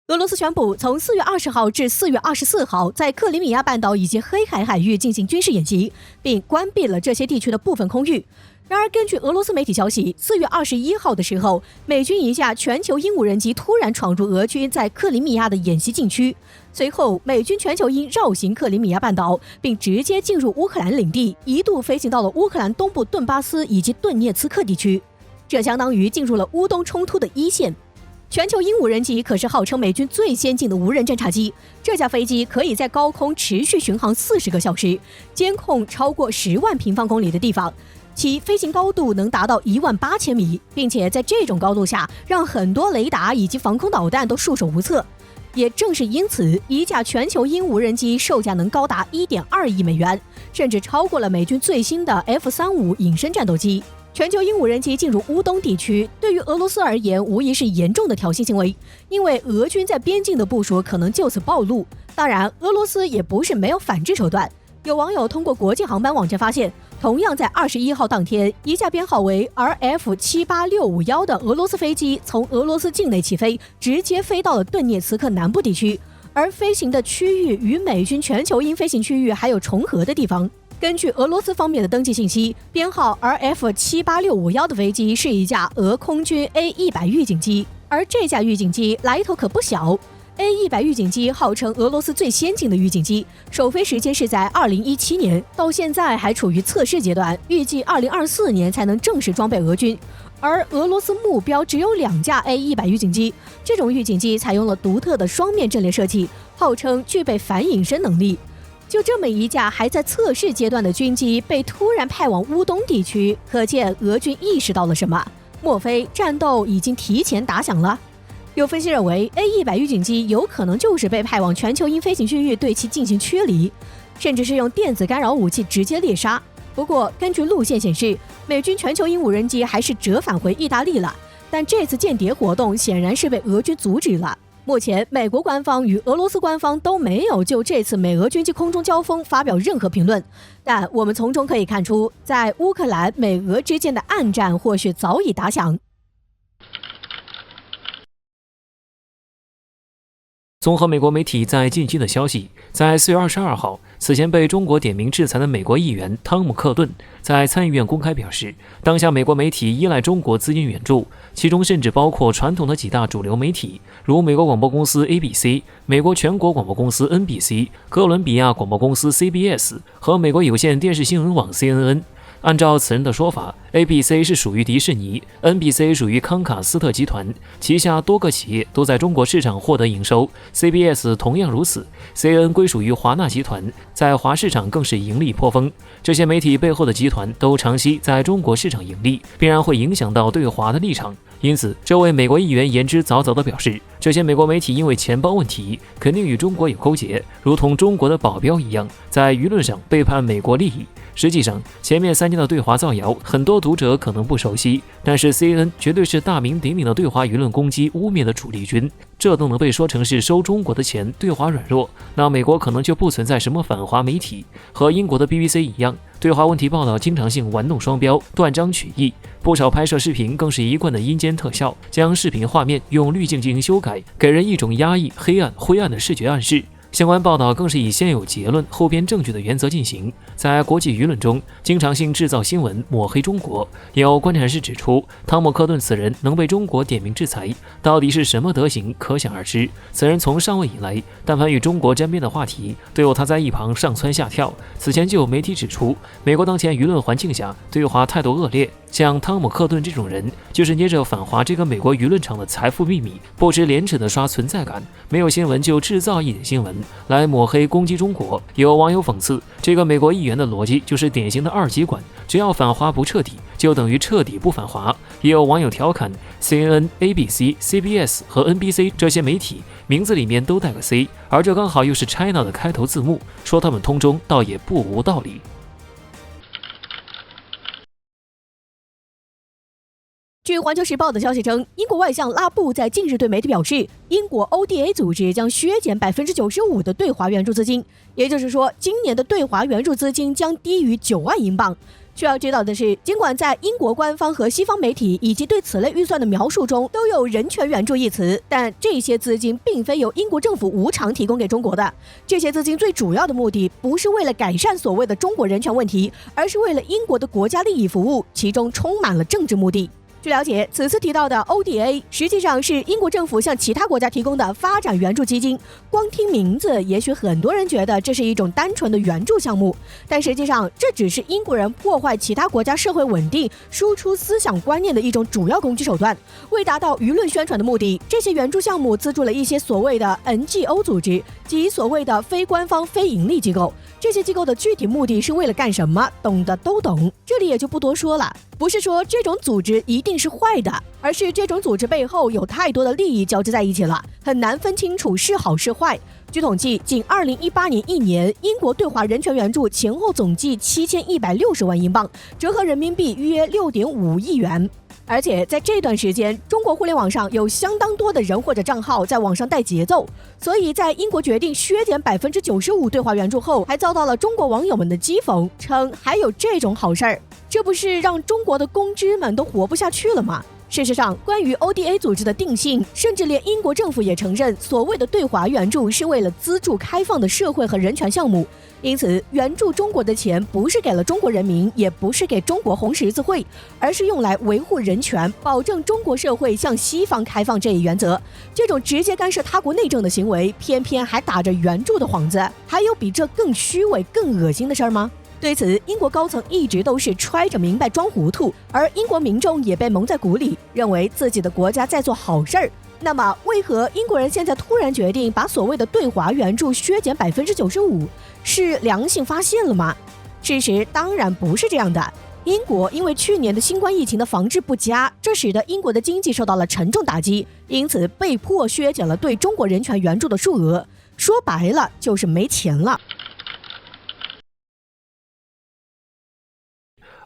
俄罗斯宣布从4月20号至4月24号在克里米亚半岛以及黑海海域进行军事演习，并关闭了这些地区的部分空域。然而，根据俄罗斯媒体消息，4月21号的时候，美军一架全球鹰无人机突然闯入俄军在克里米亚的演习禁区，随后美军全球鹰绕行克里米亚半岛，并直接进入乌克兰领地，一度飞行到了乌克兰东部顿巴斯以及顿涅茨克地区，这相当于进入了乌东冲突的一线。全球鹰无人机可是号称美军最先进的无人侦察机，这架飞机可以在高空持续巡航40个小时，监控超过10万平方公里的地方，其飞行高度能达到18000米，并且在这种高度下，让很多雷达以及防空导弹都束手无策。也正是因此，一架全球鹰无人机售价能高达1.2亿美元，甚至超过了美军最新的 F-35隐身战斗机。全球鹰无人机进入乌东地区，对于俄罗斯而言无疑是严重的挑衅行为，因为俄军在边境的部署可能就此暴露。当然，俄罗斯也不是没有反制手段。有网友通过国际航班网站发现，同样在21号当天，一架编号为 RF78651的俄罗斯飞机从俄罗斯境内起飞，直接飞到了顿涅茨克南部地区，而飞行的区域与美军全球鹰飞行区域还有重合的地方。根据俄罗斯方面的登记信息，编号 RF78651的飞机是一架俄空军 A100 预警机，而这架预警机来头可不小。A100 预警机号称俄罗斯最先进的预警机，首飞时间是在2017年，到现在还处于测试阶段，预计2024年才能正式装备俄军。而俄罗斯目标只有2架 A100 预警机，这种预警机采用了独特的双面阵列设计，号称具备反隐身能力。就这么一架还在测试阶段的军机被突然派往乌东地区，可见俄军意识到了什么？莫非战斗已经提前打响了？有分析认为 ，A100 预警机有可能就是被派往全球鹰飞行区域对其进行驱离，甚至是用电子干扰武器直接猎杀。不过，根据路线显示，美军全球鹰无人机还是折返回意大利了，但这次间谍活动显然是被俄军阻止了。目前，美国官方与俄罗斯官方都没有就这次美俄军机空中交锋发表任何评论，但我们从中可以看出，在乌克兰美俄之间的暗战或许早已打响。综合美国媒体在近期的消息，在4月22号，此前被中国点名制裁的美国议员汤姆·克顿在参议院公开表示，当下美国媒体依赖中国资金援助，其中甚至包括传统的几大主流媒体，如美国广播公司 ABC、美国全国广播公司 NBC、哥伦比亚广播公司 CBS 和美国有线电视新闻网 CNN。按照此人的说法 ，ABC 是属于迪士尼 ，NBC 属于康卡斯特集团，旗下多个企业都在中国市场获得营收 ，CBS 同样如此 ，CNN 归属于华纳集团，在华市场更是盈利颇丰。这些媒体背后的集团都长期在中国市场盈利，必然会影响到对华的立场。因此，这位美国议员言之凿凿地表示，这些美国媒体因为钱包问题，肯定与中国有勾结，如同中国的保镖一样，在舆论上背叛美国利益。实际上，前面3件的对华造谣，很多读者可能不熟悉，但是 CNN 绝对是大名鼎鼎的对华舆论攻击污蔑的主力军，这都能被说成是收中国的钱，对华软弱，那美国可能就不存在什么反华媒体。和英国的 BBC 一样，对华问题报道经常性玩弄双标，断章取义，不少拍摄视频更是一贯的阴间特效，将视频画面用滤镜进行修改，给人一种压抑、黑暗、灰暗的视觉暗示。相关报道更是以先有结论后编证据的原则进行，在国际舆论中经常性制造新闻抹黑中国。有观察人士指出，汤姆·克顿此人能被中国点名制裁，到底是什么德行可想而知。此人从上位以来，但凡与中国沾边的话题，都有他在一旁上蹿下跳。此前就有媒体指出，美国当前舆论环境下对华态度恶劣，像汤姆·克顿这种人，就是捏着反华这个美国舆论场的财富秘密，不知廉耻的刷存在感，没有新闻就制造一点新闻来抹黑攻击中国。有网友讽刺，这个美国议员的逻辑就是典型的二极管，只要反华不彻底，就等于彻底不反华。也有网友调侃 CNN、ABC、CBS 和 NBC 这些媒体名字里面都带个 C， 而这刚好又是 China 的开头字幕，说他们通中倒也不无道理。据环球时报的消息称，英国外相拉布在近日对媒体表示，英国 ODA 组织将削减 95% 的对华援助资金，也就是说，今年的对华援助资金将低于9万英镑。需要知道的是，尽管在英国官方和西方媒体以及对此类预算的描述中都有人权援助一词，但这些资金并非由英国政府无偿提供给中国的。这些资金最主要的目的不是为了改善所谓的中国人权问题，而是为了英国的国家利益服务，其中充满了政治目的。据了解，此次提到的 ODA 实际上是英国政府向其他国家提供的发展援助基金。光听名字，也许很多人觉得这是一种单纯的援助项目，但实际上这只是英国人破坏其他国家社会稳定、输出思想观念的一种主要攻击手段。为达到舆论宣传的目的，这些援助项目资助了一些所谓的 NGO 组织及所谓的非官方非盈利机构。这些机构的具体目的是为了干什么，懂的都懂，这里也就不多说了。不是说这种组织一定是坏的，而是这种组织背后有太多的利益交织在一起了，很难分清楚是好是坏。据统计，仅2018年一年，英国对华人权援助前后总计7160万英镑，折合人民币约6.5亿元。而且在这段时间，中国互联网上有相当多的人或者账号在网上带节奏，所以在英国决定削减95%对华援助后，还遭到了中国网友们的讥讽，称还有这种好事儿，这不是让中国的公知们都活不下去了吗？事实上，关于 ODA 组织的定性，甚至连英国政府也承认，所谓的对华援助是为了资助开放的社会和人权项目。因此，援助中国的钱不是给了中国人民，也不是给中国红十字会，而是用来维护人权，保证中国社会向西方开放这一原则。这种直接干涉他国内政的行为，偏偏还打着援助的幌子，还有比这更虚伪、更恶心的事儿吗？对此，英国高层一直都是揣着明白装糊涂，而英国民众也被蒙在鼓里，认为自己的国家在做好事儿。那么，为何英国人现在突然决定把所谓的对华援助削减95%？是良性发现了吗？事实当然不是这样的。英国因为去年的新冠疫情的防治不佳，这使得英国的经济受到了沉重打击，因此被迫削减了对中国人权援助的数额。说白了，就是没钱了。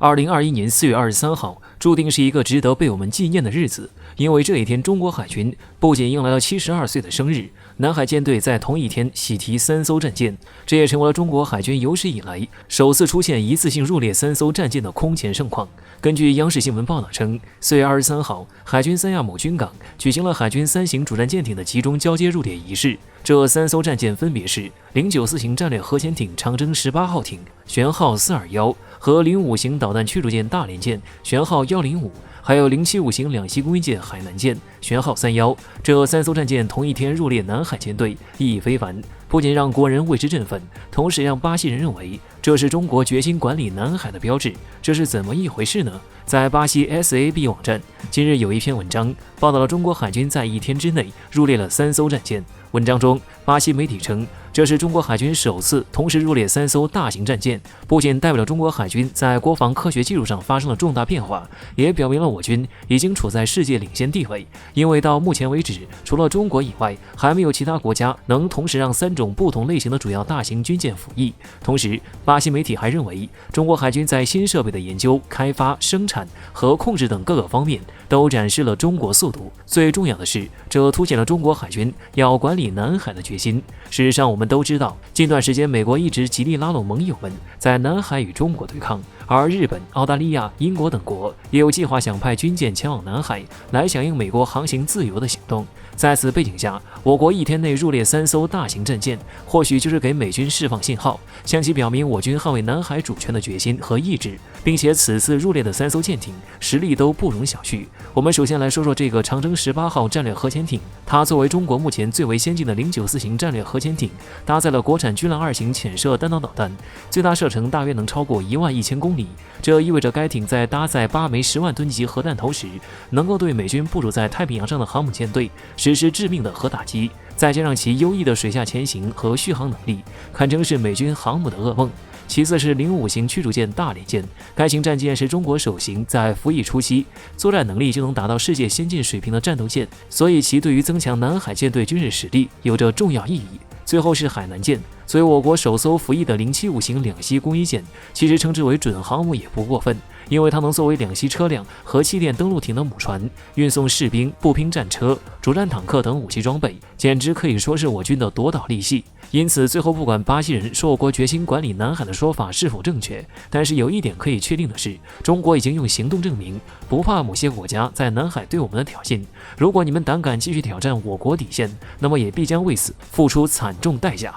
2021年4月23号注定是一个值得被我们纪念的日子，因为这一天中国海军不仅迎来了72岁的生日，南海舰队在同一天喜提3艘战舰，这也成为了中国海军有史以来首次出现一次性入列3艘战舰的空前盛况。根据央视新闻报道称，4月23号，海军三亚某军港举行了海军3型主战舰艇的集中交接入列仪式。这3艘战舰分别是094型战略核潜艇长征18号艇舷号421和05型导弹驱逐舰大连舰舷号105，还有075型两栖攻击舰海南舰舷号31。这3艘战舰同一天入列南海舰队，意义非凡，不仅让国人为之振奋，同时让巴西人认为这是中国决心管理南海的标志。这是怎么一回事呢？在巴西 SAB 网站今日有一篇文章报道了中国海军在一天之内入列了3艘战舰。文章中，巴西媒体称，这是中国海军首次同时入列3艘大型战舰，不仅代表了中国海军在国防科学技术上发生了重大变化，也表明了我军已经处在世界领先地位。因为到目前为止，除了中国以外，还没有其他国家能同时让3种不同类型的主要大型军舰服役。同时，巴西媒体还认为，中国海军在新设备的研究、开发、生产和控制等各个方面都展示了中国速度。最重要的是，这凸显了中国海军要管理南海的决心。事实上，我们都知道，近段时间美国一直极力拉拢盟友们在南海与中国对抗，而日本、澳大利亚、英国等国也有计划想派军舰前往南海，来响应美国航行自由的行动。在此背景下，我国一天内入列3艘大型战舰，或许就是给美军释放信号，向其表明我军捍卫南海主权的决心和意志，并且此次入列的3艘舰艇实力都不容小觑。我们首先来说说这个长征18号战略核潜艇，它作为中国目前最为先进的094型战略核潜艇，搭载了国产军艦2型潜射弹道导弹，最大射程大约能超过11000公里。这意味着该艇在搭载8枚10万吨级核弹头时，能够对美军部署在太平洋上的航母舰队实施致命的核打击，再加上其优异的水下潜行和续航能力，堪称是美军航母的噩梦。其次是05型驱逐舰大连舰，该型战舰是中国首型在服役初期作战能力就能达到世界先进水平的战斗舰，所以其对于增强南海舰队军事实力有着重要意义。最后是海南舰，作为我国首艘服役的075型两栖攻击舰，其实称之为准航母也不过分，因为它能作为两栖车辆和气垫登陆艇的母船，运送士兵、步兵战车、主战坦克等武器装备，简直可以说是我军的夺岛利器。因此，最后不管巴西人说我国决心管理南海的说法是否正确，但是有一点可以确定的是，中国已经用行动证明不怕某些国家在南海对我们的挑衅。如果你们胆敢继续挑战我国底线，那么也必将为此付出惨重代价。